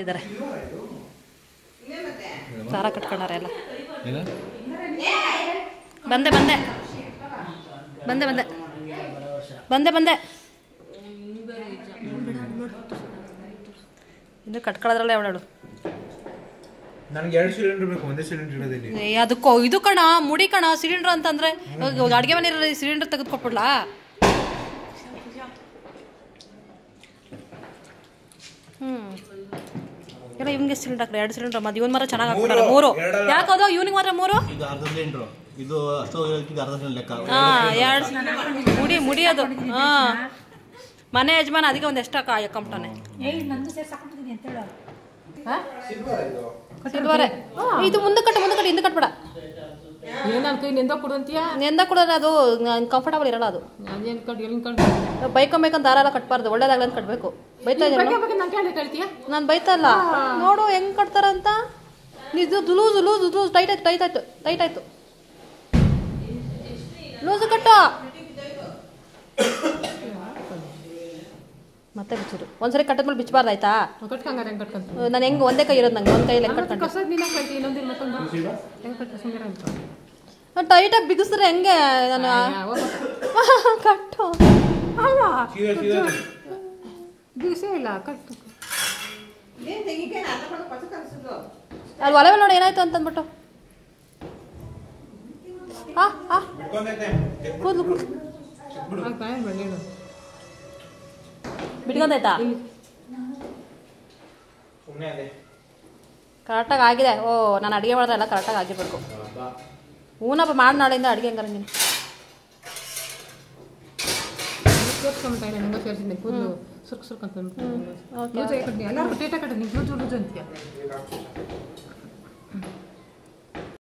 ಇದ್ದಾರೆ ದಾರ ಕಟ್ಕೊಂಡಾರೆ ಎಲ್ಲ. ಬಂದೆ ಬಂದೆ ಬಂದೆ ಬಂದೆ ಬಂದೆ ಬಂದೆ ಇನ್ನು ಕಟ್ಕೊಳ್ಳೋದ್ರಲ್ಲ ಅವಳು. ನನಗೆ 2 ಸಿಲಿಂಡರ್ ಬೇಕು, ಒಂದೇ ಸಿಲಿಂಡರ್ ಇರೋದಿಲ್ಲ. ಅದಕ್ಕೋ ಇದು ಕಣ ಮುಡಿ ಕಣ ಸಿಲಿಂಡರ್ ಅಂತಂದ್ರೆ ಅಡುಗೆ ಮನೆ ಸಿಲಿಂಡರ್ ತೆಗೆದು ಕೊಟ್ಬಿಡ್ಲಾ? ಎಲ್ಲ ಇವ್ನಿಗೆ ಸಿಲಿಂಡರ್ ಹಾಕ್ರೆ 2 ಸಿಲಿಂಡರ್ ಮತ್ತೆ ಇವನ್ ಮಾತ್ರ ಚೆನ್ನಾಗಿ ಹಾಕ್ಬಿಟ್ಟಾರೆ 3. ಯಾಕದು ಇವ್ನಿಗೆ ಮಾತ್ರ 3? ಇದು ಅರ್ಧ ಸಿಲಿಂಡರ್, ಇದು ಅಷ್ಟು ಅರ್ಧ ಸಿಲಿಂಡರ್ ಲೆಕ್ಕ. ಮುಡಿ ಮುಡಿಯೋದು. ಮನೆ ಯಜಮಾನ ಅದಕ್ಕೆ ಒಂದು ಎಷ್ಟು ಕಂಪ್ಟಾನೆ ಸಿಲ್ವರೆ. ಇದು ಮುಂದೆ ಕಟ್ಟು ಹಿಂದೆ ಕಟ್ಬೇಡ. ನೆಂದ ಕೊಡೋದು ಅದು ಕಂಫರ್ಟಬಲ್ ಇರಲ್ಲ. ಅದು ಬೈಕೊಂಬೇಕಂತ ದಾರ ಎಲ್ಲ ಕಟ್ಬಾರ್ದು, ಒಳ್ಳೇದಾಗಲಿ ಅಂತ ಕಟ್ಬೇಕು. ಬೈತಾ ಇದ್ದೀನಿ ನಾನು, ಬೈತಾ ಇಲ್ಲ ನೋಡು ಹೆಂಗ್ ಕಟ್ತಾರಂತ. ಇದು ಲೂಸು ಲೂಸು ಲೂಸ್ ಟೈಟ್ ಆಯ್ತು ಲೂಸು ಕಟ್ಟು. ಮತ್ತೆ ಬಿಚ್ಚೋದು ಒಂದ್ಸರಿ ಕಟ್ಟದ್ಮೇಲೆ ಬಿಚ್ಚಬಾರ್ದು ಆಯ್ತಾ? ನಾನು ಹೆಂಗೆ ಒಂದೇ ಕೈ ಇರೋದು, ನಂಗೆ ಒಂದು ಕೈಯಲ್ಲಿ ಹೆಂಗೆ ಕಟ್ಕೊಂಡು ಟೈಟಾಗಿ ಬಿಗಿಸಿದ್ರೆ ಹೆಂಗೆ ನಾನು ಕಟ್ಟು ಅಲ್ಲಿ ಒಲೆ ನೋಡಿ ಏನಾಯ್ತು ಅಂತಂದ್ಬಿಟ್ಟು ಕೂದಲು ಬಿಟ್ಕೊಂಡಾಯ್ತಾ? ಕರೆಕ್ಟಾಗಿ ಆಗಿದೆ. ಓ ನಾನು ಅಡುಗೆ ಮಾಡಿದ್ರೆ ಎಲ್ಲ ಕರೆಕ್ಟಾಗಿ ಆಗಿರ್ಬೇಕು. ಹೂನಪ್ಪ ಮಾಡಿ ನಾಳೆಯಿಂದ ಅಡುಗೆ ಹಂಗಾರೆ ನೀನು ಸುರ್ಕ್ ಸುರ್ಕ್ ಅಂತ